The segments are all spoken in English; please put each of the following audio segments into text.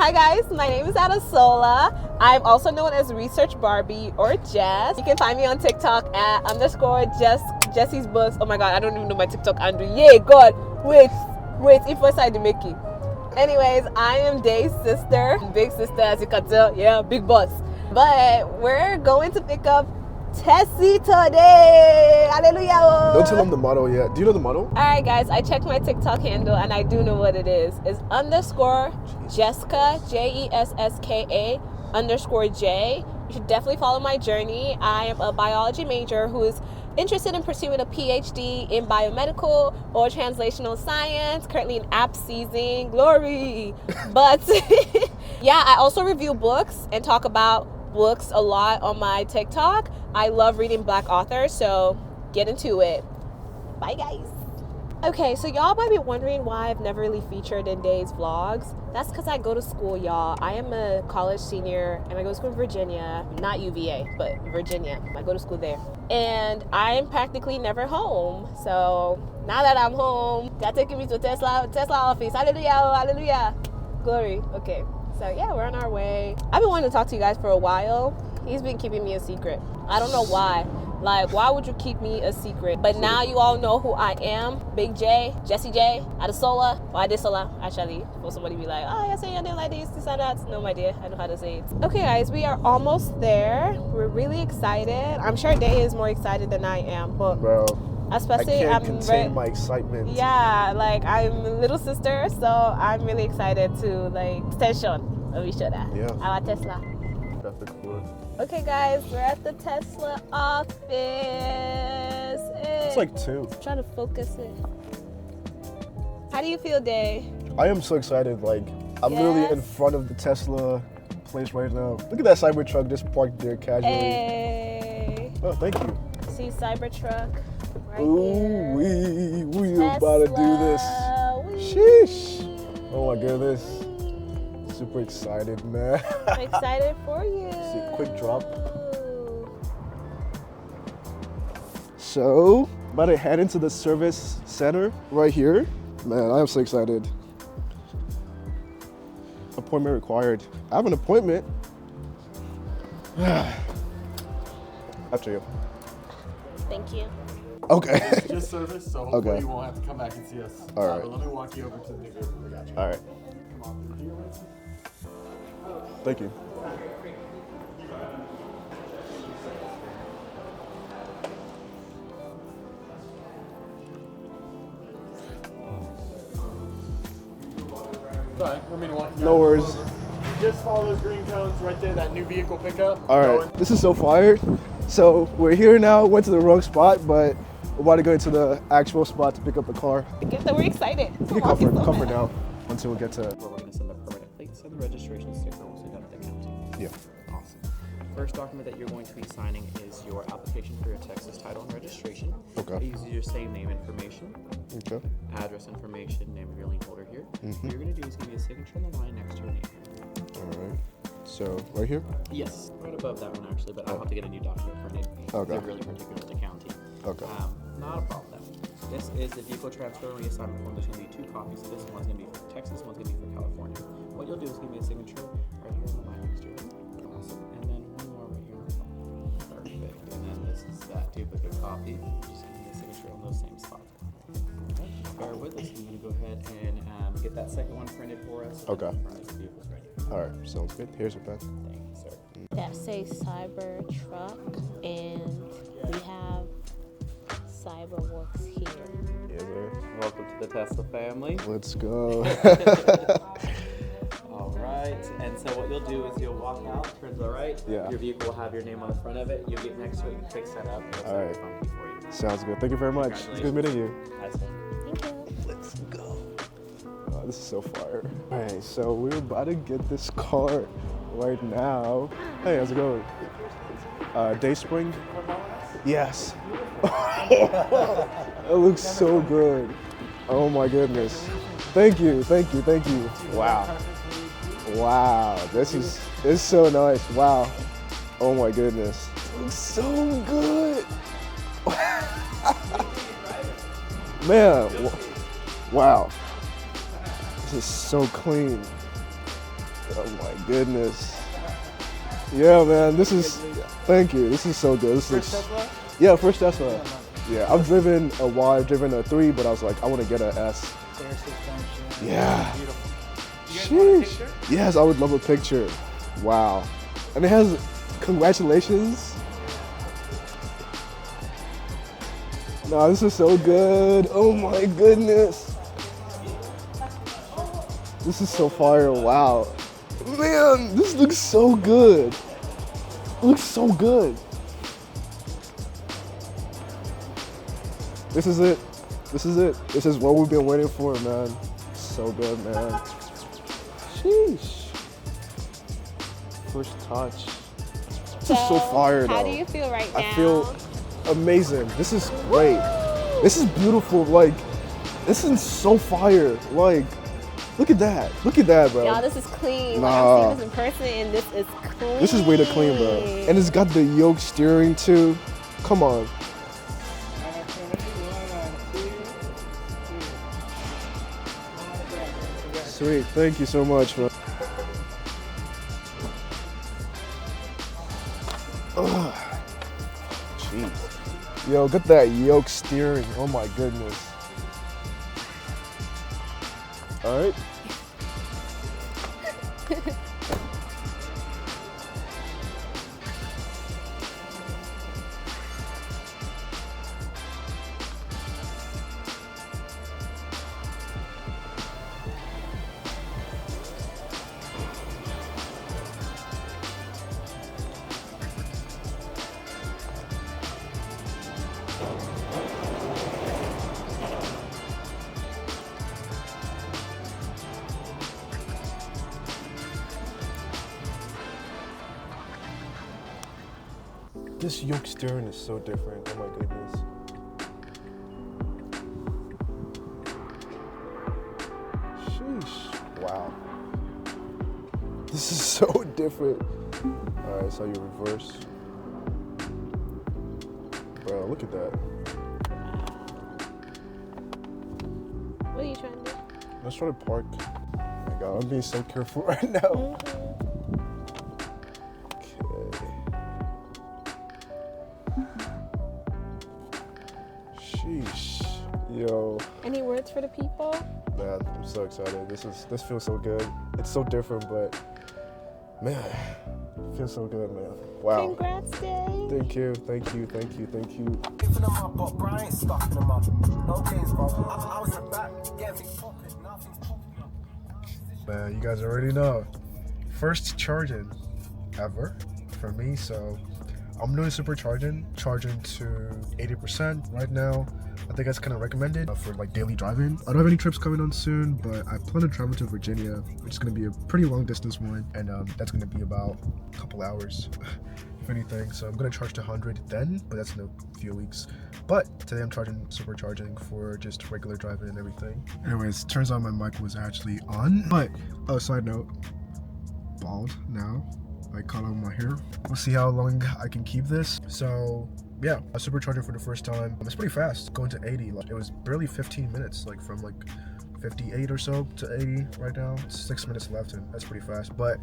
Hi guys, my name is Adesola. I'm also known as Research Barbie or Jess. You can find me on TikTok at _Jessie's Books. Oh my god, I don't even know my TikTok handle. Yeah, God, wait, if I decide to make it. Anyways, I am Day's sister, big sister as you can tell. Yeah, big boss. But we're going to pick up Tessie today. Hallelujah. Don't tell them the motto yet. Do you know the motto? Alright guys, I checked my TikTok handle and I do know what it is. It's _Jessica, JESSKA _J. You should definitely follow my journey. I am a biology major who is interested in pursuing a PhD in biomedical or translational science, currently in app season. Glory. But yeah, I also review books and talk about books a lot on my TikTok. I love reading Black authors, so get into it. Bye guys. Okay, so y'all might be wondering why I've never really featured in Day's vlogs. That's because I go to school, y'all. I am a college senior and I go to school in Virginia, not UVA, but Virginia. I go to school there. And I'm practically never home. So now that I'm home, they're taking me to Tesla office. Hallelujah, hallelujah. Glory. Okay. So yeah, we're on our way. I've been wanting to talk to you guys for a while. He's been keeping me a secret. I don't know why. Like, why would you keep me a secret? But now you all know who I am. Big J, Jessie J, Adesola. Well, Adesola, actually. For somebody to be like, oh, I say your name like this and that. No idea. I know how to say it. Okay, guys, we are almost there. We're really excited. I'm sure Day is more excited than I am. But Bro, especially, I can't contain my excitement. Yeah, like, I'm a little sister, so I'm really excited to, like, extension of each other. Yeah. Our Tesla. Okay, guys, we're at the Tesla office. It's like 2. I'm trying to focus it. How do you feel, Day? I am so excited. Like, I'm Yes. literally in front of the Tesla place right now. Look at that Cybertruck just parked there casually. Hey. Oh, thank you. See Cybertruck right Ooh, here. we about to do this. Wee. Sheesh. Oh my goodness. Super excited, man. I'm excited for you. See, quick drop. So, about to head into the service center right here. Man, I am so excited. Appointment required. I have an appointment. After you. Thank you. Okay. Just service, so hopefully Okay. you won't have to come back and see us. All right. But let me walk you over to the new vehicle. I got you. All right. Come on through here, Winston. Thank you. Sorry, let me walk you No guys. worries. Just follow those green cones right there, that new vehicle pickup. All right. This is so fired. So we're here now. Went to the wrong spot, but we're about to go into the actual spot to pick up the car. We're excited. You can comfort now until we get to. We're going to send the permanent plates and the registration sticker once we're done at the county. Yeah. Awesome. First document that you're going to be signing is your application for your Texas title and registration. Okay. It uses your same name information, Okay. address information, name of your lien holder here. Mm-hmm. What you're going to do is give me a signature on the line next to your name. All right. So right here. Yes, right above that one actually, but I'll have to get a new document printed. Okay. They're really particular to the county. Okay. Not a problem. This is the vehicle transfer and reassignment form. There's going to be 2 copies. This one's going to be for Texas, one's going to be for California. What you'll do is give me a signature right here on the line next to it. Awesome. And then one more right here on the phone. Perfect. And then this is that duplicate copy. Just give me a signature on those same spots. Alright, bear with us. I'm going to go ahead and get that second one printed for us. Okay. The vehicle's ready. All right. Sounds good. Here's your pen. Thank you, sir. That says Cybertruck, and we have CYBERWOX here. Yeah, there. Welcome to the Tesla family. Let's go. All right, and so what you'll do is you'll walk out, turn to the right. Yeah. Your vehicle will have your name on the front of it. You'll get next to it and fix that up. All right. For you. Sounds good. Thank you very much. It's good meeting you. Nice one. Thank you. Let's go. Oh, this is so fire. All right, so we're about to get this car right now. Hey, how's it going? Dayspring? Yes. It looks so good. Oh my goodness. Thank you, thank you, thank you. Wow. Wow, this is so nice. Wow. Oh my goodness. It looks so good. Man, wow. This is so clean. Oh my goodness. Yeah, man, this is, thank you. This is so good. This looks, yeah, first Tesla. Yeah, I've driven a Y, I've driven a 3, but I was like, I want to get an S. Yeah. Sheesh. Yes, I would love a picture. Wow. And it has, congratulations. Nah, this is so good. Oh my goodness. This is so fire. Wow. Man, this looks so good. It looks so good. This is it. This is it. This is what we've been waiting for, man. So good, man. Sheesh. First touch. This is so fire, though. How do you feel right now? I feel amazing. This is great. This is beautiful. Like, this is so fire. Like, look at that. Look at that, bro. Y'all, this is clean. Nah. Like, I've seen this in person, and this is clean. This is way to clean, bro. And it's got the yoke steering, too. Come on. Sweet. Thank you so much, man. Jeez. Yo, get that yoke steering. Oh my goodness. All right. This yoke steering is so different. Oh my goodness. Sheesh. Wow. This is so different. Alright, so you reverse. Bro, look at that. What are you trying to do? Let's try to park. Oh my god, I'm being so careful right now. Sheesh. Yo. Any words for the people? Man, I'm so excited. This feels so good. It's so different, but man, it feels so good, man. Wow. Congrats, Day. Thank you, thank you, thank you, thank you. Giving them up, but Brian stuffing them up. No games, bro. I was in the back, getting things popping, nothing's popping. Man, you guys already know. First charging ever for me, so I'm doing supercharging, charging to 80% right now. I think that's kind of recommended for like daily driving. I don't have any trips coming on soon, but I plan to travel to Virginia, which is going to be a pretty long distance one, and that's going to be about a couple hours, if anything. So I'm going to charge to 100 then, but that's in a few weeks. But today I'm charging supercharging for just regular driving and everything. Anyways, turns out my mic was actually on. But side note, bald now. I cut on my hair. We'll see how long I can keep this. So yeah, a supercharger for the first time. It's pretty fast, going to 80. Like, it was barely 15 minutes, like from like 58 or so to 80 right now. It's 6 minutes left, and that's pretty fast. But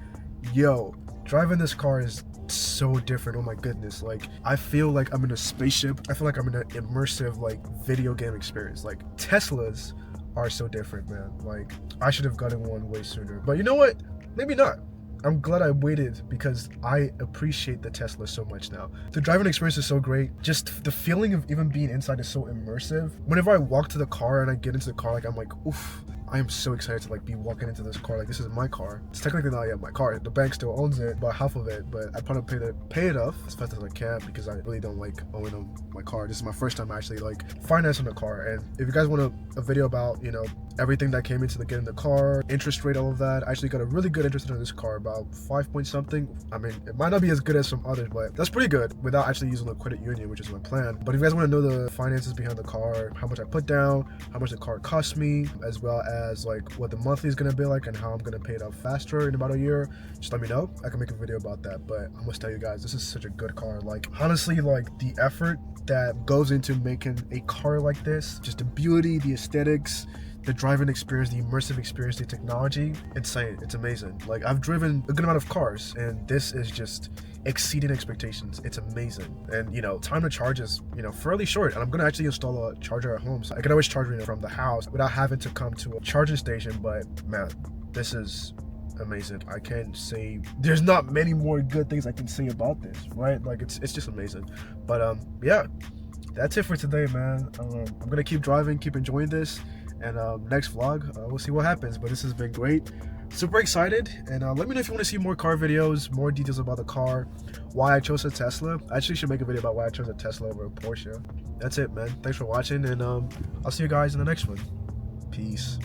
yo, driving this car is so different. Oh my goodness. Like, I feel like I'm in a spaceship. I feel like I'm in an immersive like video game experience. Like, Teslas are so different, man. Like, I should have gotten one way sooner. But you know what? Maybe not. I'm glad I waited because I appreciate the Tesla so much now. The driving experience is so great. Just the feeling of even being inside is so immersive. Whenever I walk to the car and I get into the car, like, I'm like, oof. I am so excited to like be walking into this car. Like, this is my car. It's technically not yet my car. The bank still owns it, about half of it, but I plan to pay it off as fast as I can because I really don't like owning my car. This is my first time actually like financing a car. And if you guys want a video about, you know, everything that came into getting the car, interest rate, all of that, I actually got a really good interest rate on this car, about 5 point something. I mean, it might not be as good as some others, but that's pretty good without actually using the credit union, which is my plan. But if you guys want to know the finances behind the car, how much I put down, how much the car cost me, as well as like what the monthly is going to be like and how I'm going to pay it off faster in about a year, just let me know. I can make a video about that. But I must tell you guys, this is such a good car. Like, honestly, like the effort that goes into making a car like this, just the beauty, the aesthetics, the driving experience, the immersive experience, the technology, insane. It's amazing. Like, I've driven a good amount of cars, and this is just exceeding expectations. It's amazing. And you know, time to charge is, you know, fairly short, and I'm gonna actually install a charger at home, so I can always charge it from the house without having to come to a charging station. But man, this is amazing. I can't say, there's not many more good things I can say about this, right? Like, it's just amazing. But yeah, that's it for today, man. I'm gonna keep driving, keep enjoying this, and next vlog, we'll see what happens. But this has been great. Super excited. And let me know if you want to see more car videos, more details about the car, why I chose a Tesla. I actually should make a video about why I chose a Tesla over a Porsche. That's it, man. Thanks for watching, and I'll see you guys in the next one. Peace.